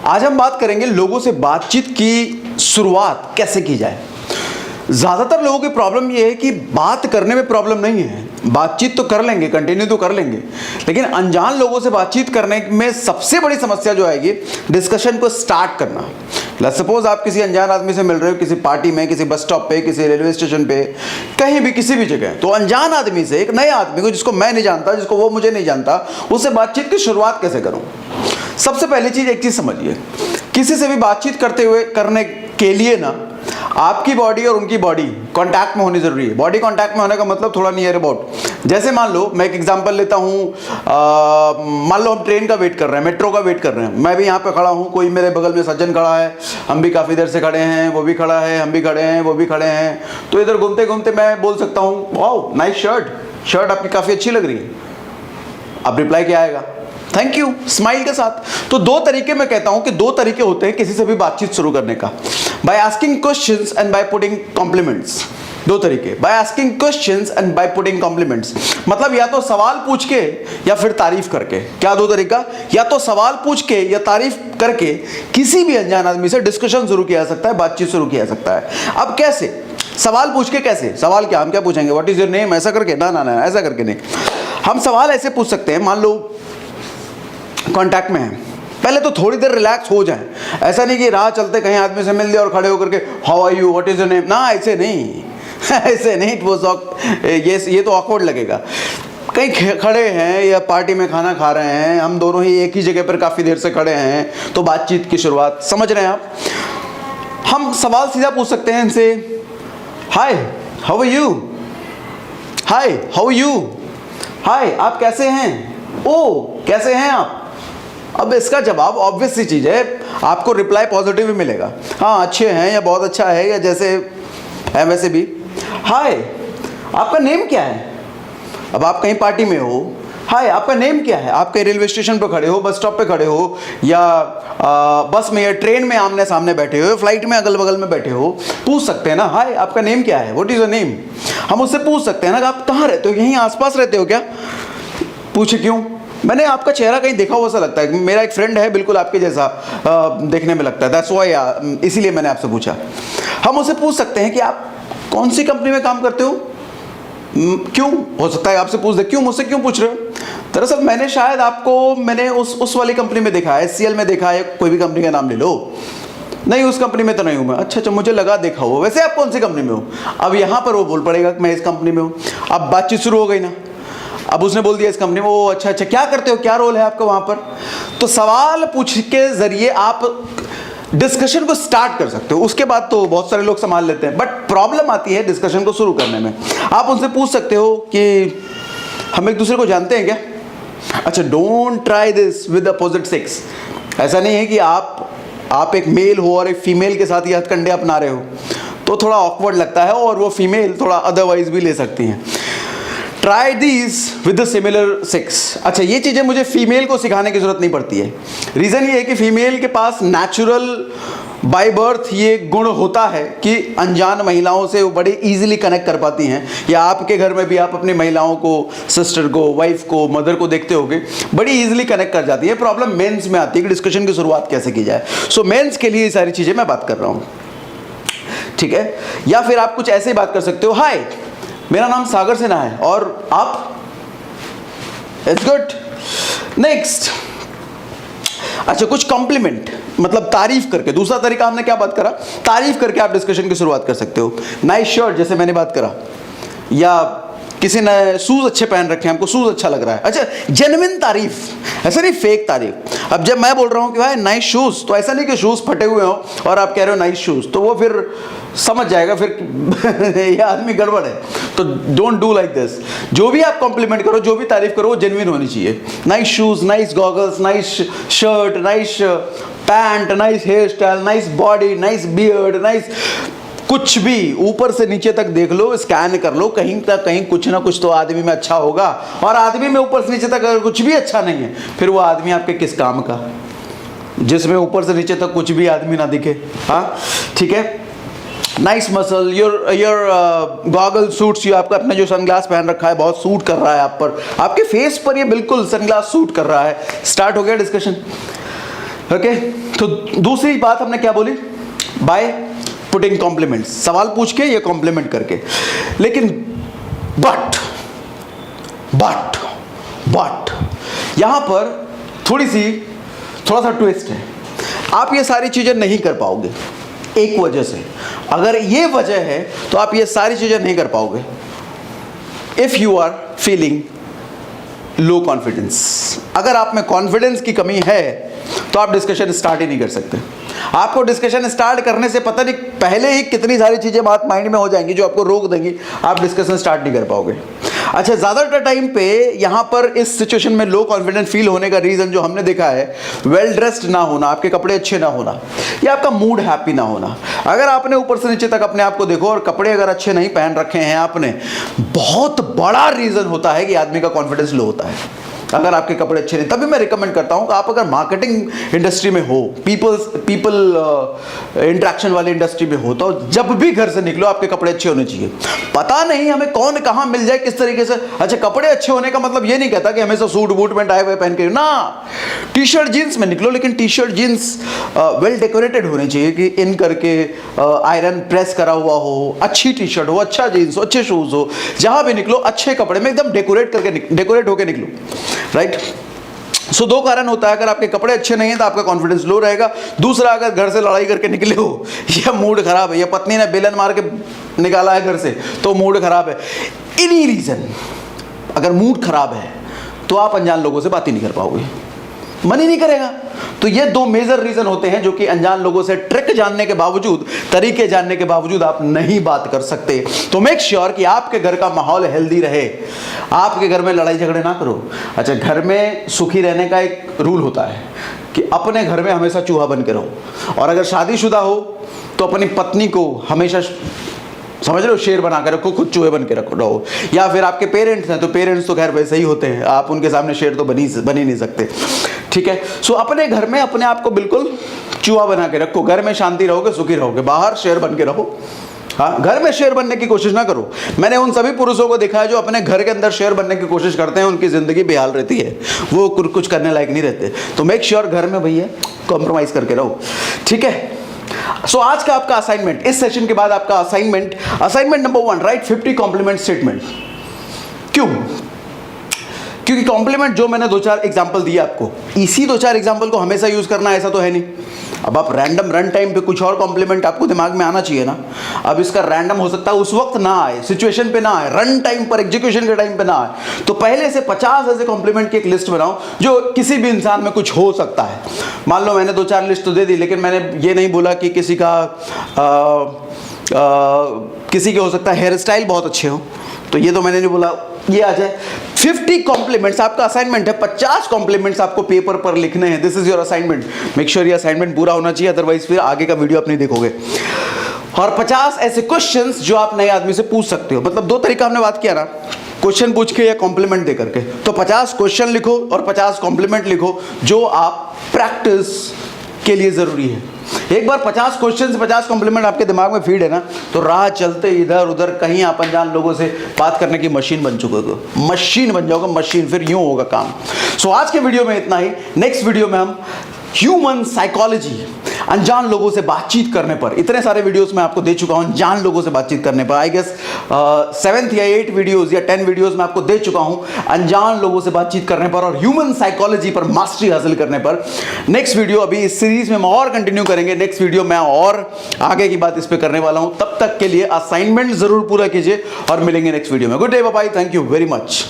आज हम बात करेंगे लोगों से बातचीत की शुरुआत कैसे की जाए। ज़्यादातर लोगों की प्रॉब्लम ये है कि बात करने में प्रॉब्लम नहीं है, बातचीत तो कर लेंगे, कंटिन्यू तो कर लेंगे, लेकिन अनजान लोगों से बातचीत करने में सबसे बड़ी समस्या जो आएगी डिस्कशन को स्टार्ट करना। लेट्स सपोज आप किसी अनजान आदमी से मिल रहे हो, किसी पार्टी में, किसी बस स्टॉप पे, किसी रेलवे स्टेशन पे, कहीं भी किसी भी जगह, तो अनजान आदमी से, एक नए आदमी को जिसको मैं नहीं जानता, जिसको वो मुझे नहीं जानता, उससे बातचीत की शुरुआत कैसे करूँ। सबसे पहली चीज़, एक चीज़ समझिए, किसी से भी बातचीत करने के लिए ना आपकी बॉडी और उनकी बॉडी कांटेक्ट में होनी जरूरी है। बॉडी कांटेक्ट में होने का मतलब थोड़ा नियर अबाउट, जैसे मान लो मैं एक एग्जांपल लेता हूँ, मान लो हम ट्रेन का वेट कर रहे हैं, मेट्रो का वेट कर रहे हैं, मैं भी यहाँ पे खड़ा हूँ, कोई मेरे बगल में सज्जन खड़ा है, हम भी काफ़ी देर से खड़े हैं, वो भी खड़ा है, हम भी खड़े हैं, वो भी खड़े हैं, तो इधर घूमते घूमते मैं बोल सकता हूँ, वाओ नाइस शर्ट आपकी काफ़ी अच्छी लग रही है। अब रिप्लाई क्या आएगा? थैंक यू, स्माइल के साथ। तो दो तरीके, मैं कहता हूं कि दो तरीके होते हैं किसी से भी बातचीत शुरू करने का, by asking questions and by putting compliments. दो तरीके, by asking questions and by putting compliments, मतलब या तो सवाल पूछ के या फिर तारीफ करके। क्या दो तरीका? या तो सवाल पूछ के या तारीफ करके किसी भी अनजान आदमी से डिस्कशन शुरू किया जा सकता है, बातचीत शुरू किया जा सकता है। अब कैसे? सवाल पूछ के कैसे? सवाल क्या, हम क्या पूछेंगे, व्हाट इज योर नेम, ऐसा करके? ना, ऐसा करके नहीं। हम सवाल ऐसे पूछ सकते हैं, मान लो कांटेक्ट में है, पहले तो थोड़ी देर रिलैक्स हो जाए। ऐसा नहीं कि राह चलते कहीं आदमी से मिल लिया और खड़े होकर के how are you, what is your name, ना ऐसे नहीं ऐसे नहीं, ये तो ऑकवर्ड लगेगा। कहीं खड़े हैं या पार्टी में खाना खा रहे हैं, हम दोनों ही एक ही जगह पर काफ़ी देर से खड़े हैं, तो बातचीत की शुरुआत, समझ रहे हैं आप। हम सवाल सीधा पूछ सकते हैं इनसे, hi how are you, hi how are you, hi आप कैसे हैं, ओ कैसे हैं आप। अब इसका जवाब ऑब्वियस सी चीज़ है, आपको रिप्लाई पॉजिटिव ही मिलेगा, हाँ अच्छे हैं या बहुत अच्छा है या जैसे है वैसे भी। हाय आपका नेम क्या है? अब आप कहीं पार्टी में हो, हाय आपका नेम क्या है? आप कहीं रेलवे स्टेशन पर खड़े हो, बस स्टॉप पे खड़े हो, या बस में या ट्रेन में आमने सामने बैठे हो, फ्लाइट में अगल बगल में बैठे हो, पूछ सकते हैं ना, हाय आपका नेम क्या है, व्हाट इज योर नेम। हम उससे पूछ सकते हैं ना कि आप कहाँ रहते हो, यहीं आसपास रहते हो क्या? पूछे क्यों? मैंने आपका चेहरा कहीं देखा हुआ सा लगता है, मेरा एक फ्रेंड है बिल्कुल आपके जैसा देखने में लगता है, दैट्स व्हाई, इसीलिए मैंने आपसे पूछा। हम उससे पूछ सकते हैं कि आप कौन सी कंपनी में काम करते हो। क्यों? हो सकता है आपसे पूछ दे, क्यों, मुझसे क्यों पूछ रहे हो? दरअसल मैंने उस वाली कंपनी में देखा है, SCL में देखा है, कोई भी कंपनी का नाम ले लो। नहीं उस कंपनी में तो नहीं हूँ मैं। अच्छा मुझे लगा देखा हो, वैसे आप कौन सी कंपनी में हो? अब यहाँ पर वो बोल पड़ेगा कि मैं इस कंपनी में हूँ। अब बातचीत शुरू हो गई ना, अब उसने बोल दिया इस कंपनी में, वो अच्छा क्या करते हो, क्या रोल है आपका वहाँ पर। तो सवाल पूछ के ज़रिए आप डिस्कशन को स्टार्ट कर सकते हो, उसके बाद तो बहुत सारे लोग संभाल लेते हैं, बट प्रॉब्लम आती है डिस्कशन को शुरू करने में। आप उनसे पूछ सकते हो कि हम एक दूसरे को जानते हैं क्या? अच्छा, don't try this with opposite sex. ऐसा नहीं है कि आप एक मेल हो और एक फीमेल के साथ ये हथकंडे अपना रहे हो, तो थोड़ा ऑकवर्ड लगता है और वो फीमेल थोड़ा अदरवाइज भी ले सकती हैं। Try these with the similar sex. अच्छा, ये चीज़ें मुझे फीमेल को सिखाने की जरूरत नहीं पड़ती है। रीज़न ये है कि फीमेल के पास नेचुरल बाय बर्थ ये गुण होता है कि अनजान महिलाओं से वो बड़े इजीली कनेक्ट कर पाती हैं, या आपके घर में भी आप अपनी महिलाओं को, सिस्टर को, वाइफ को, मदर को देखते होगे, बड़ी इजीली कनेक्ट कर जाती है। प्रॉब्लम मेंस में आती है कि डिस्कशन की शुरुआत कैसे की जाए। सो मेंस के लिए ये सारी चीज़ें मैं बात कर रहा हूँ, ठीक है। या फिर आप कुछ ऐसे ही बात कर सकते हो, हाय मेरा नाम सागर सिन्हा है और आप, इट्स गुड, नेक्स्ट। अच्छा, कुछ कॉम्प्लीमेंट मतलब तारीफ करके। दूसरा तरीका हमने क्या बात करा, तारीफ करके आप डिस्कशन की शुरुआत कर सकते हो। नाइस शर्ट जैसे मैंने बात करा, या किसी ने शूज़ अच्छे पहन रखे हैं, हमको शूज़ अच्छा लग रहा है। अच्छा, जेन्युइन तारीफ, ऐसा नहीं फेक तारीफ। अब जब मैं बोल रहा हूँ कि भाई नाइस शूज़, तो ऐसा नहीं कि शूज़ फटे हुए हो और आप कह रहे हो नाइस शूज़, तो वो फिर समझ जाएगा फिर ये आदमी गड़बड़ है। तो डोंट डू लाइक दिस। जो भी आप कॉम्प्लीमेंट करो, जो भी तारीफ करो, वो जेन्युइन होनी चाहिए। Nice shoes, nice goggles, nice shirt, nice pant, nice hair style, nice body, nice beard, nice कुछ भी ऊपर से नीचे तक देख लो, स्कैन कर लो, कहीं तक कहीं कुछ ना कुछ तो आदमी में अच्छा होगा। और आदमी में ऊपर से नीचे तक अगर कुछ भी अच्छा नहीं है, फिर वो आदमी आपके किस काम का, जिसमें ऊपर से नीचे तक कुछ भी आदमी ना दिखे। हाँ ठीक है, nice muscle, your goggle suits you, आपका अपना जो सनग्लास पहन रखा है बहुत सूट कर रहा है आप पर, आपके फेस पर ये बिल्कुल सनग्लास सूट कर रहा है। स्टार्ट हो गया डिस्कशन। ओके, तो दूसरी बात हमने क्या बोली, बाय पुटिंग कॉम्प्लीमेंट्स, सवाल पूछ के या कॉम्प्लीमेंट करके। लेकिन बट यहां पर थोड़ा सा ट्विस्ट है। आप ये सारी चीजें नहीं कर पाओगे एक वजह से। अगर ये वजह है तो आप ये सारी चीजें नहीं कर पाओगे। If you are feeling low confidence, अगर आप में कॉन्फिडेंस की कमी है तो आप डिस्कशन स्टार्ट ही नहीं कर सकते। आपको डिस्कशन स्टार्ट करने से पता नहीं पहले ही कितनी सारी चीजें बात माइंड में हो जाएंगी जो आपको रोक देंगी, आप डिस्कशन स्टार्ट नहीं कर पाओगे। अच्छा, ज्यादातर टाइम पे यहां पर इस सिचुएशन में लो कॉन्फिडेंस फील होने का रीजन जो हमने देखा है, वेल ड्रेस्ड ना होना, आपके कपड़े अच्छे ना होना, या आपका मूड हैप्पी ना होना। अगर आपने ऊपर से नीचे तक अपने आप को देखो और कपड़े अगर अच्छे नहीं पहन रखे हैं आपने, बहुत बड़ा रीजन होता है कि आदमी का कॉन्फिडेंस लो होता है। अगर आपके कपड़े अच्छे नहीं, तभी मैं रिकमेंड करता हूं कि आप अगर मार्केटिंग इंडस्ट्री में हो, पीपल इंटरेक्शन वाले इंडस्ट्री में हो, तो जब भी घर से निकलो आपके कपड़े अच्छे होने चाहिए। पता नहीं हमें कौन कहां मिल जाए किस तरीके से। अच्छा, कपड़े अच्छे होने का मतलब ये नहीं कहता कि हमेशा सूट बूट में टाई वाई पहन के ना, टी शर्ट जीन्स में निकलो, लेकिन T shirt jeans well decorated होने चाहिए कि इन करके आयरन प्रेस करा हुआ हो, अच्छी टी शर्ट हो, अच्छा जीन्स हो, अच्छे शूज हो। जहां भी निकलो अच्छे कपड़े में एकदम डेकोरेट होकर निकलो, राइट। सो दो कारण होता है, अगर आपके कपड़े अच्छे नहीं है तो आपका कॉन्फिडेंस लो रहेगा। दूसरा, अगर घर से लड़ाई करके निकले हो, या मूड खराब है, या पत्नी ने बेलन मार के निकाला है घर से तो मूड खराब है, एनी रीजन, अगर मूड खराब है तो आप अनजान लोगों से बात ही नहीं कर पाओगे, मन ही नहीं करेगा। तो ये दो मेजर रीजन होते हैं जो कि अनजान लोगों से ट्रिक जानने के बावजूद, तरीके जानने के बावजूद आप नहीं बात कर सकते। तो मेक श्योर कि आपके घर का माहौल हेल्दी रहे, आपके घर में लड़ाई झगड़े ना करो। अच्छा, घर में सुखी रहने का एक रूल होता है कि अपने घर में हमेशा चूहा बन के रहो, और अगर शादीशुदा हो तो अपनी पत्नी को हमेशा, समझ रहे हो, शेर बना के रखो, खुद चूहे बन के रहो। या फिर आपके पेरेंट्स हैं तो पेरेंट्स तो खैर वैसे ही होते हैं, आप उनके सामने शेर तो बन ही नहीं सकते, ठीक है। सो अपने घर में अपने आप को बिल्कुल चूहा बना के रखो, घर में शांति रहोगे, सुखी रहोगे, बाहर शेर बन के रहो। हाँ, घर में शेर बनने की कोशिश ना करो। मैंने उन सभी पुरुषों को देखा है जो अपने घर के अंदर शेर बनने की कोशिश करते हैं, उनकी जिंदगी बेहाल रहती है, वो कुछ करने लायक नहीं रहते। तो मेक श्योर घर में भैया कॉम्प्रोमाइज करके रहो, ठीक है। सो आज का आपका असाइनमेंट, इस सेशन के बाद आपका assignment number 1, write 50 compliment statement. क्यों? क्योंकि कॉम्प्लीमेंट जो मैंने 2-4 एग्जांपल दिए आपको, इसी 2-4 एग्जांपल को हमेशा यूज करना ऐसा तो है नहीं। अब आप रैंडम रन टाइम पे कुछ और कॉम्प्लीमेंट आपको दिमाग में आना चाहिए ना। अब इसका रैंडम हो सकता है उस वक्त ना आए, सिचुएशन पे ना आए, रन टाइम पर, एग्जीक्यूशन के टाइम पे ना आए। तो पहले से 50 ऐसे कॉम्प्लीमेंट की एक लिस्ट बनाओ जो किसी भी इंसान में कुछ हो सकता है। मान लो मैंने 2-4 लिस्ट तो दे दी, लेकिन मैंने ये नहीं बोला कि किसी के हो सकता है हेयर स्टाइल बहुत अच्छे हो, तो ये तो मैंने नहीं बोला, ये आ जाए। 50 कॉम्प्लीमेंट्स आपका असाइनमेंट है, 50 कॉम्प्लीमेंट्स आपको पेपर पर लिखने हैं। This is your assignment. Make sure ये असाइनमेंट पूरा होना चाहिए, अदरवाइज फिर आगे का वीडियो आप नहीं देखोगे। और 50 ऐसे क्वेश्चंस जो आप नए आदमी से पूछ सकते हो। मतलब 2 तरीका हमने बात किया ना, क्वेश्चन पूछ के या कॉम्प्लीमेंट दे करके। तो 50 क्वेश्चन लिखो और 50 कॉम्प्लीमेंट लिखो जो आप प्रैक्टिस के लिए जरूरी है। एक बार 50 क्वेश्चन से 50 कॉम्प्लीमेंट आपके दिमाग में फीड है ना, तो राह चलते इधर उधर कहीं आप अनजान लोगों से बात करने की मशीन बन चुके हो, मशीन बन जाओगे, मशीन, फिर यूं होगा काम। सो आज के वीडियो में इतना ही। नेक्स्ट वीडियो में हम ह्यूमन साइकोलॉजी, अनजान लोगों से बातचीत करने पर, इतने सारे वीडियोस मैं आपको दे चुका हूं अनजान लोगों से बातचीत करने पर। आई गेस 7 या 8 वीडियोस या 10 वीडियोस मैं आपको दे चुका हूं अनजान लोगों से बातचीत करने पर और ह्यूमन साइकोलॉजी पर मास्टरी हासिल करने पर। नेक्स्ट वीडियो, अभी इस सीरीज में हम और कंटिन्यू करेंगे। नेक्स्ट वीडियो में और आगे की बात इस पर करने वाला हूं। तब तक के लिए असाइनमेंट जरूर पूरा कीजिए और मिलेंगे नेक्स्ट वीडियो में। Good day, bye bye, thank you very much.